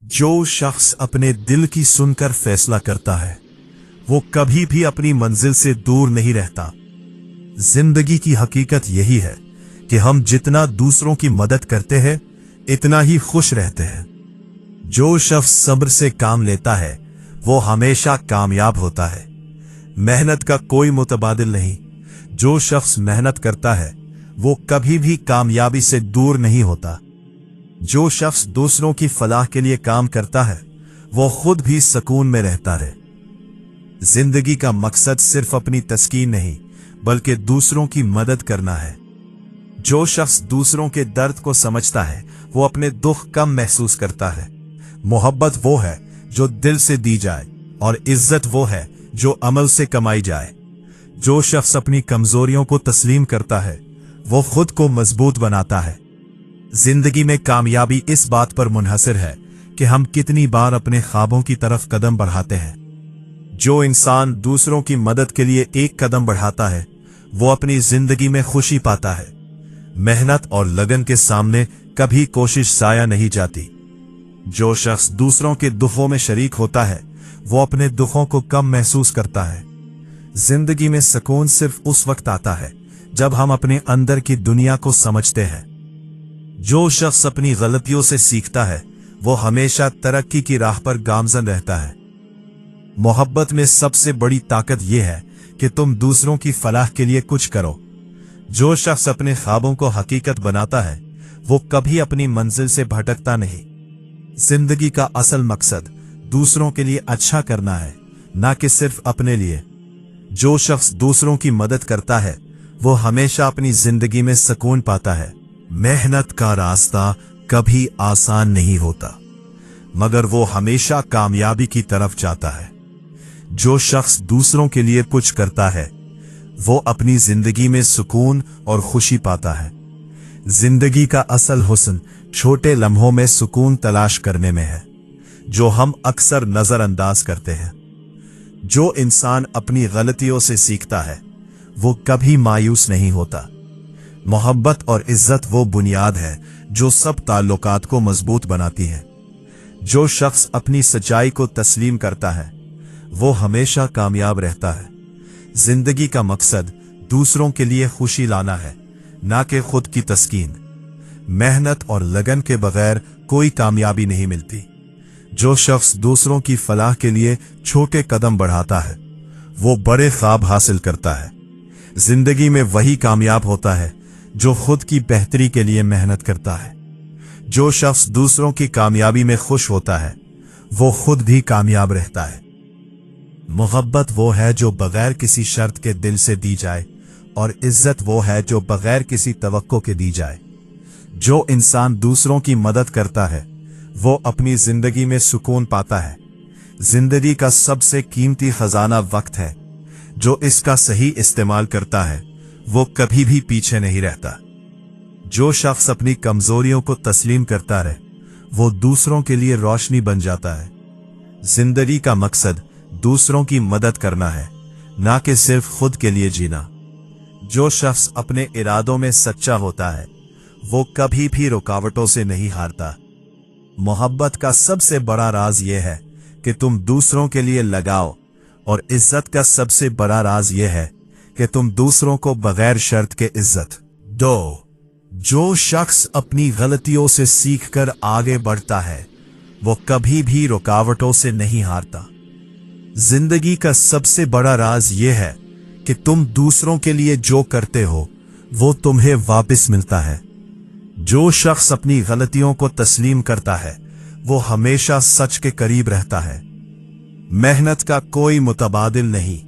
जो शख्स अपने दिल की सुनकर फैसला करता है वो कभी भी अपनी मंजिल से दूर नहीं रहता। जिंदगी की हकीकत यही है कि हम जितना दूसरों की मदद करते हैं इतना ही खुश रहते हैं। जो शख्स सब्र से काम लेता है वो हमेशा कामयाब होता है। मेहनत का कोई मुतबादिल नहीं। जो शख्स मेहनत करता है वो कभी भी कामयाबी से दूर नहीं होता। जो शख्स दूसरों की फलाह के लिए काम करता है वो खुद भी सुकून में रहता है। जिंदगी का मकसद सिर्फ अपनी तस्कीन नहीं बल्कि दूसरों की मदद करना है। जो शख्स दूसरों के दर्द को समझता है वो अपने दुख कम महसूस करता है। मोहब्बत वो है जो दिल से दी जाए और इज्जत वो है जो अमल से कमाई जाए। जो शख्स अपनी कमजोरियों को तस्लीम करता है वो खुद को मजबूत बनाता है। जिंदगी में कामयाबी इस बात पर मुनहसर है कि हम कितनी बार अपने ख्वाबों की तरफ कदम बढ़ाते हैं। जो इंसान दूसरों की मदद के लिए एक कदम बढ़ाता है वो अपनी जिंदगी में खुशी पाता है। मेहनत और लगन के सामने कभी कोशिश जाया नहीं जाती। जो शख्स दूसरों के दुखों में शरीक होता है वो अपने दुखों को कम महसूस करता है। जिंदगी में सुकून सिर्फ उस वक्त आता है जब हम अपने अंदर की दुनिया को समझते हैं। जो शख्स अपनी गलतियों से सीखता है वो हमेशा तरक्की की राह पर गामजन रहता है। मोहब्बत में सबसे बड़ी ताकत यह है कि तुम दूसरों की फलाह के लिए कुछ करो। जो शख्स अपने ख्वाबों को हकीकत बनाता है वो कभी अपनी मंजिल से भटकता नहीं। जिंदगी का असल मकसद दूसरों के लिए अच्छा करना है, ना कि सिर्फ अपने लिए। जो शख्स दूसरों की मदद करता है वो हमेशा अपनी जिंदगी में सुकून पाता है। मेहनत का रास्ता कभी आसान नहीं होता मगर वो हमेशा कामयाबी की तरफ जाता है। जो शख्स दूसरों के लिए कुछ करता है वो अपनी जिंदगी में सुकून और खुशी पाता है। जिंदगी का असल हुस्न छोटे लम्हों में सुकून तलाश करने में है जो हम अक्सर नजरअंदाज करते हैं। जो इंसान अपनी गलतियों से सीखता है वो कभी मायूस नहीं होता। मोहब्बत और इज्जत वो बुनियाद है जो सब ताल्लुकात को मजबूत बनाती है। जो शख्स अपनी सच्चाई को तस्लीम करता है वो हमेशा कामयाब रहता है। जिंदगी का मकसद दूसरों के लिए खुशी लाना है, ना कि खुद की तस्कीन। मेहनत और लगन के बगैर कोई कामयाबी नहीं मिलती। जो शख्स दूसरों की फलाह के लिए छोटे कदम बढ़ाता है वो बड़े ख्वाब हासिल करता है। जिंदगी में वही कामयाब होता है जो खुद की बेहतरी के लिए मेहनत करता है। जो शख्स दूसरों की कामयाबी में खुश होता है वो खुद भी कामयाब रहता है। मोहब्बत वो है जो बगैर किसी शर्त के दिल से दी जाए और इज्जत वो है जो बगैर किसी तवक्को के दी जाए। जो इंसान दूसरों की मदद करता है वो अपनी जिंदगी में सुकून पाता है। जिंदगी का सबसे कीमती खजाना वक्त है। जो इसका सही इस्तेमाल करता है वो कभी भी पीछे नहीं रहता। जो शख्स अपनी कमजोरियों को तस्लीम करता है वो दूसरों के लिए रोशनी बन जाता है। जिंदगी का मकसद दूसरों की मदद करना है, ना कि सिर्फ खुद के लिए जीना। जो शख्स अपने इरादों में सच्चा होता है वो कभी भी रुकावटों से नहीं हारता। मोहब्बत का सबसे बड़ा राज यह है कि तुम दूसरों के लिए लगाओ और इज्जत का सबसे बड़ा राज यह है कि तुम दूसरों को बगैर शर्त के इज्जत दो। जो शख्स अपनी गलतियों से सीखकर आगे बढ़ता है वो कभी भी रुकावटों से नहीं हारता। जिंदगी का सबसे बड़ा राज यह है कि तुम दूसरों के लिए जो करते हो वो तुम्हें वापस मिलता है। जो शख्स अपनी गलतियों को तस्लीम करता है वो हमेशा सच के करीब रहता है। मेहनत का कोई मुतबादिल नहीं।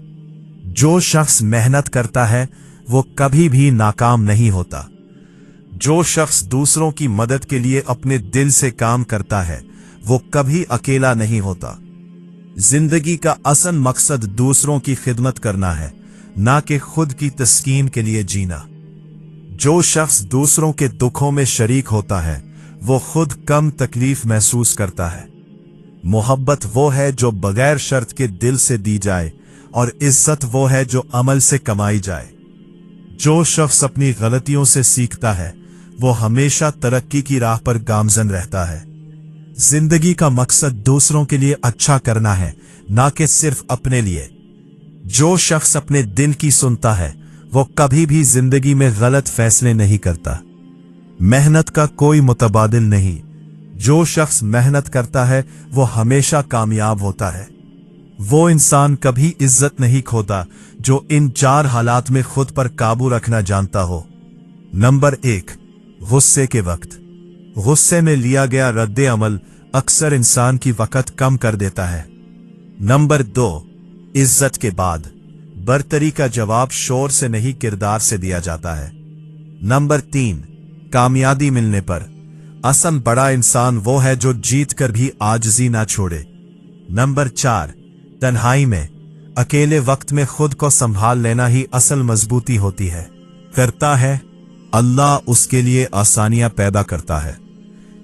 जो शख्स मेहनत करता है वो कभी भी नाकाम नहीं होता। जो शख्स दूसरों की मदद के लिए अपने दिल से काम करता है वो कभी अकेला नहीं होता। जिंदगी का असल मकसद दूसरों की खिदमत करना है, ना कि खुद की तस्कीन के लिए जीना। जो शख्स दूसरों के दुखों में शरीक होता है वो खुद कम तकलीफ महसूस करता है। मोहब्बत वो है जो बगैर शर्त के दिल से दी जाए और इज्जत वो है जो अमल से कमाई जाए। जो शख्स अपनी गलतियों से सीखता है वो हमेशा तरक्की की राह पर गामजन रहता है। जिंदगी का मकसद दूसरों के लिए अच्छा करना है, ना कि सिर्फ अपने लिए। जो शख्स अपने दिल की सुनता है वो कभी भी जिंदगी में गलत फैसले नहीं करता। मेहनत का कोई मुतबादिल नहीं। जो शख्स मेहनत करता है वो हमेशा कामयाब होता है। वो इंसान कभी इज्जत नहीं खोता जो इन 4 हालात में खुद पर काबू रखना जानता हो। नंबर 1, गुस्से के वक्त। गुस्से में लिया गया रद्द अमल अक्सर इंसान की वक़्त कम कर देता है। नंबर 2, इज्जत के बाद। बरतरी का जवाब शोर से नहीं किरदार से दिया जाता है। नंबर 3, कामयाबी मिलने पर। असल बड़ा इंसान वो है जो जीत कर भी आजिज़ी ना छोड़े। नंबर 4, तन्हाई में। अकेले वक्त में खुद को संभाल लेना ही असल मजबूती होती है। करता है अल्लाह उसके लिए आसानियां पैदा करता है।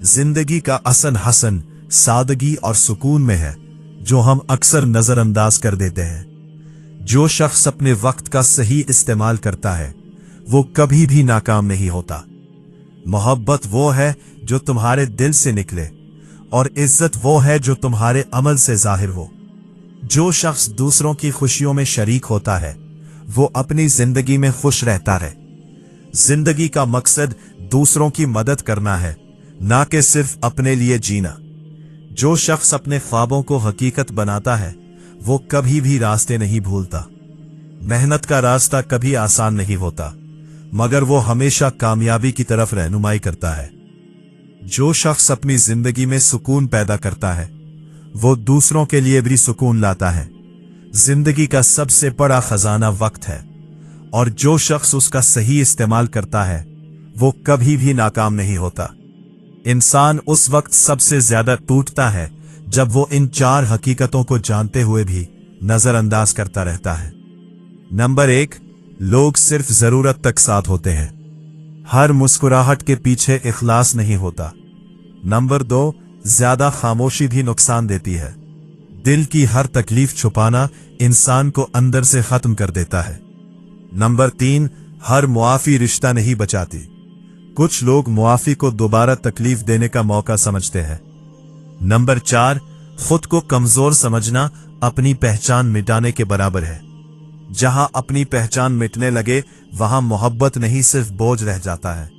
जिंदगी का असल हसन सादगी और सुकून में है, जो हम अक्सर नजरअंदाज कर देते हैं। जो शख्स अपने वक्त का सही इस्तेमाल करता है वो कभी भी नाकाम नहीं होता। मोहब्बत वो है जो तुम्हारे दिल से निकले और इज्जत वो है जो तुम्हारे अमल से जाहिर हो। जो शख्स दूसरों की खुशियों में शरीक होता है वो अपनी जिंदगी में खुश रहता है। जिंदगी का मकसद दूसरों की मदद करना है, ना कि सिर्फ अपने लिए जीना। जो शख्स अपने ख्वाबों को हकीकत बनाता है वो कभी भी रास्ते नहीं भूलता। मेहनत का रास्ता कभी आसान नहीं होता, मगर वो हमेशा कामयाबी की तरफ रहनुमाई करता है। जो शख्स अपनी जिंदगी में सुकून पैदा करता है वो दूसरों के लिए भी सुकून लाता है। जिंदगी का सबसे बड़ा खजाना वक्त है, और जो शख्स उसका सही इस्तेमाल करता है वो कभी भी नाकाम नहीं होता। इंसान उस वक्त सबसे ज्यादा टूटता है जब वो इन 4 हकीकतों को जानते हुए भी नजरअंदाज करता रहता है। नंबर 1, लोग सिर्फ जरूरत तक साथ होते हैं। हर मुस्कुराहट के पीछे इखलास नहीं होता। नंबर 2, ज्यादा खामोशी भी नुकसान देती है। दिल की हर तकलीफ छुपाना इंसान को अंदर से खत्म कर देता है। नंबर 3, हर मुआफी रिश्ता नहीं बचाती। कुछ लोग मुआफी को दोबारा तकलीफ देने का मौका समझते हैं। नंबर 4, खुद को कमजोर समझना अपनी पहचान मिटाने के बराबर है। जहां अपनी पहचान मिटने लगे वहां मोहब्बत नहीं सिर्फ बोझ रह जाता है।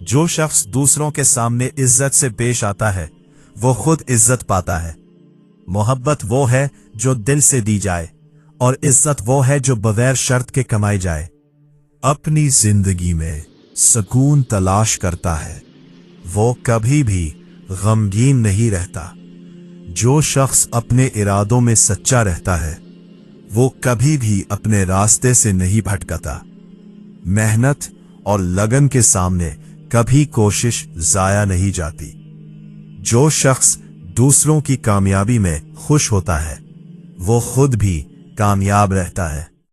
जो शख्स दूसरों के सामने इज्जत से पेश आता है वो खुद इज्जत पाता है। मोहब्बत वो है जो दिल से दी जाए, और इज्जत वो है जो बगैर शर्त के कमाई जाए। अपनी जिंदगी में सुकून तलाश करता है वो कभी भी गमगीन नहीं रहता। जो शख्स अपने इरादों में सच्चा रहता है वो कभी भी अपने रास्ते से नहीं भटकता। मेहनत और लगन के सामने कभी कोशिश जाया नहीं जाती। जो शख्स दूसरों की कामयाबी में खुश होता है वो खुद भी कामयाब रहता है।